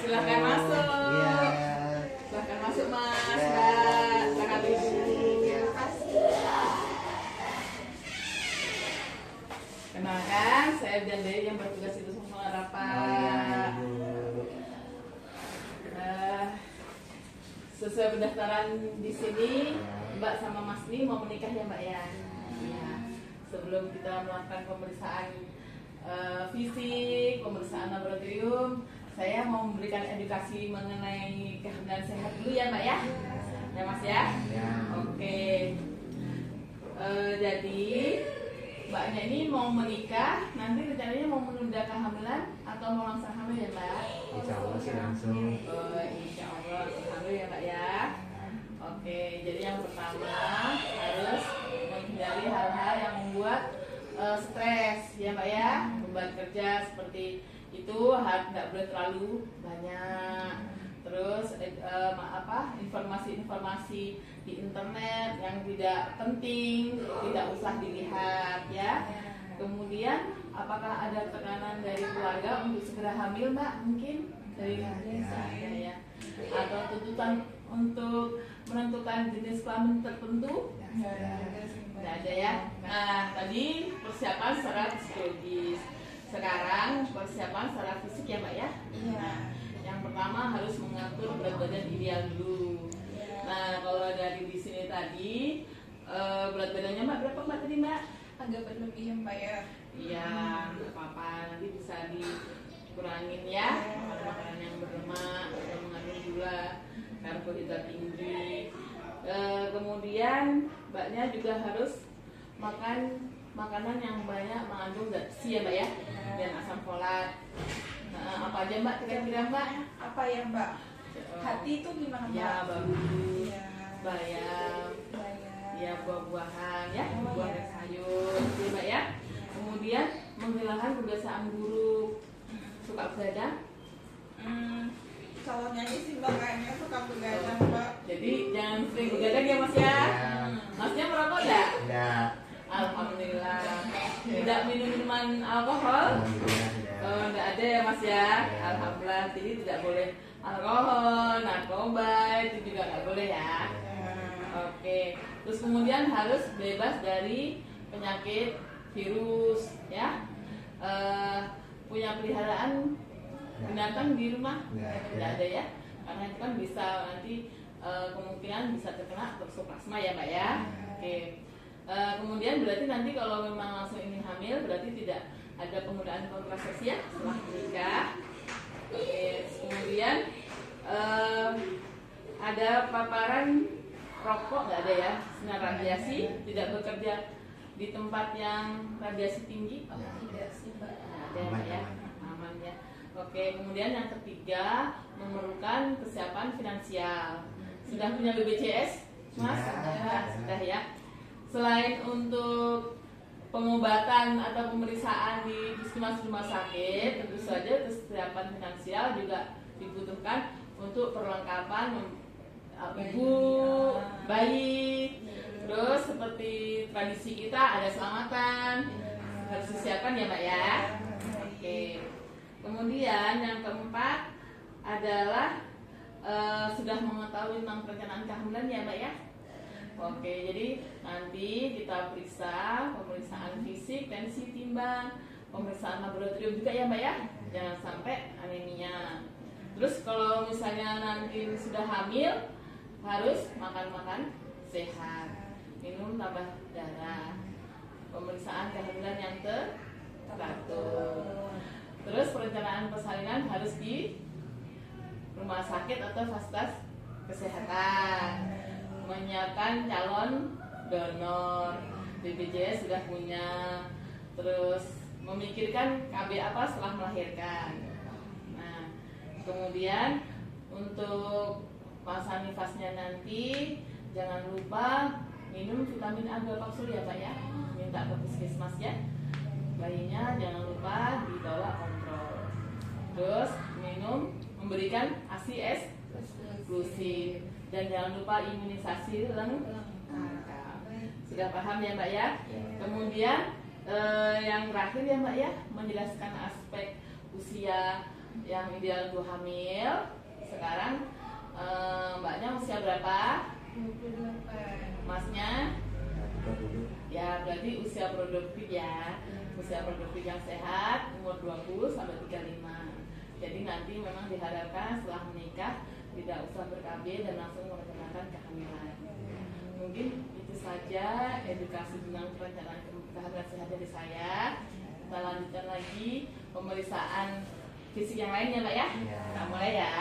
Silahkan masuk. Iya. Silahkan masuk Mas. Ya. Mbak, silahkan duduk. Terima Kenalkan, saya Bian Dewi yang bertugas di Dusun Muarapa. Oh iya, Ibu. Sesuai pendaftaran di sini, Mbak sama Mas ini mau menikah ya Mbak ya? Iya. Sebelum kita melakukan pemeriksaan fisik, pemeriksaan laboratorium, saya mau memberikan edukasi mengenai kehamilan sehat dulu ya Mbak ya? Ya Mas ya? Ya. Oke. Jadi Mbaknya ini mau menikah, nanti rencananya mau menunda kehamilan atau mau langsung hamil ya Mbak? Insya Allah sih langsung. Insya Allah hamil ya Mbak ya. Oke, jadi yang pertama harus menghindari hal-hal yang membuat stres ya Mbak ya. Beban kerja seperti itu nggak boleh terlalu banyak. Terus informasi-informasi di internet yang tidak penting tidak usah dilihat ya. Kemudian apakah ada tekanan dari keluarga untuk segera hamil Mbak? Mungkin dari saya ya. Atau tuntutan untuk menentukan jenis kelamin tertentu? Tidak ada ya. Nah, tadi persiapan secara psikologis. Sekarang persiapan secara fisik ya Mbak ya. Nah, yang pertama harus mengatur berat badan ideal dulu. Nah, kalau dari di sini tadi berat badannya Mbak berapa Mbak tadi Mbak? Agak berlebih ya Mbak ya. Iya, nggak apa-apa, nanti bisa dikurangin ya. Makanan yang berlemak atau mengandung gula, karbohidrat tinggi. Kemudian Mbaknya juga harus makan makanan yang banyak mengandung zat besi ya Mbak ya, dan asam folat. Apa aja Mbak kira-kira Mbak? Apa ya Mbak? Hati itu gimana Mbak? Ya bagus, Ya. bayam, ya buah-buahan ya, Oh, buah ya. dan sayur, gitu Mbak ya. Kemudian menghilangkan kebiasaan buruk, suka begadang. Kalau nyanyi sih Mbak kayaknya suka begadang Mbak. Jadi jangan sering begadang ya Mas ya. Ya. Masnya merokok enggak? Tidak. Alhamdulillah. Tidak minum minuman alkohol? Alhamdulillah tidak. Enggak ada ya Mas ya. Alhamdulillah. Jadi tidak boleh alkohol, narkoba itu juga nggak boleh ya. Oke. Terus kemudian harus bebas dari penyakit virus ya. Punya peliharaan binatang di rumah? Tidak ada ya. Karena itu kan bisa nanti kemungkinan bisa terkena toksoplasma ya Mbak ya. Oke. Kemudian berarti nanti kalau memang langsung ingin hamil berarti tidak ada penggunaan kontrasepsi ya setelah menikah. Oke. Kemudian ada paparan rokok nggak ada ya, sinar radiasi, tidak bekerja di tempat yang radiasi tinggi. Tidak sih Mbak. Ada ya, aman ya. Oke, kemudian yang ketiga memerlukan kesiapan finansial. Sudah punya BPJS, Mas? Sudah ya. Selain untuk pengobatan atau pemeriksaan di puskesmas rumah sakit, tentu saja kesiapan finansial juga dibutuhkan untuk perlengkapan ibu, bayi. Terus seperti tradisi kita ada selamatan, harus disiapkan ya Mbak ya. Oke. Kemudian yang keempat adalah sudah mengetahui tentang perencanaan kehamilan ya Mbak ya. Oke, jadi nanti kita periksa pemeriksaan fisik, tensi, timbang, pemeriksaan laboratorium juga ya Mbak ya. Jangan sampai anemia. Terus kalau misalnya nanti sudah hamil harus makan sehat, minum tambah darah, pemeriksaan kehamilan yang teratur. Terus perencanaan persalinan harus di rumah sakit atau fasilitas kesehatan. Menyiapkan calon donor, BPJS sudah punya. Terus memikirkan KB apa setelah melahirkan. Nah, kemudian untuk masa nifasnya nanti jangan lupa minum vitamin A 2 kapsul ya Pak ya. Minta ke puskesmas ya. Bayinya jangan lupa dibawa kontrol. Terus memberikan ASI eksklusif dan jangan lupa imunisasi lengkap. Sudah paham ya Mbak ya? Kemudian yang terakhir ya Mbak ya, menjelaskan aspek usia yang ideal untuk hamil. Sekarang mbaknya usia berapa? 28. Masnya? Buka dulu. Ya berarti usia produktif ya. Usia produktif yang sehat umur 20 sampai 35. Jadi nanti memang diharapkan setelah menikah tidak usah ber-KB dan langsung merencanakan kehamilan. Mungkin itu saja edukasi tentang perencanaan kehamilan sehat dari saya. Kita lanjutkan lagi pemeriksaan fisik yang lainnya, Mbak ya. Iya. Kita mulai ya.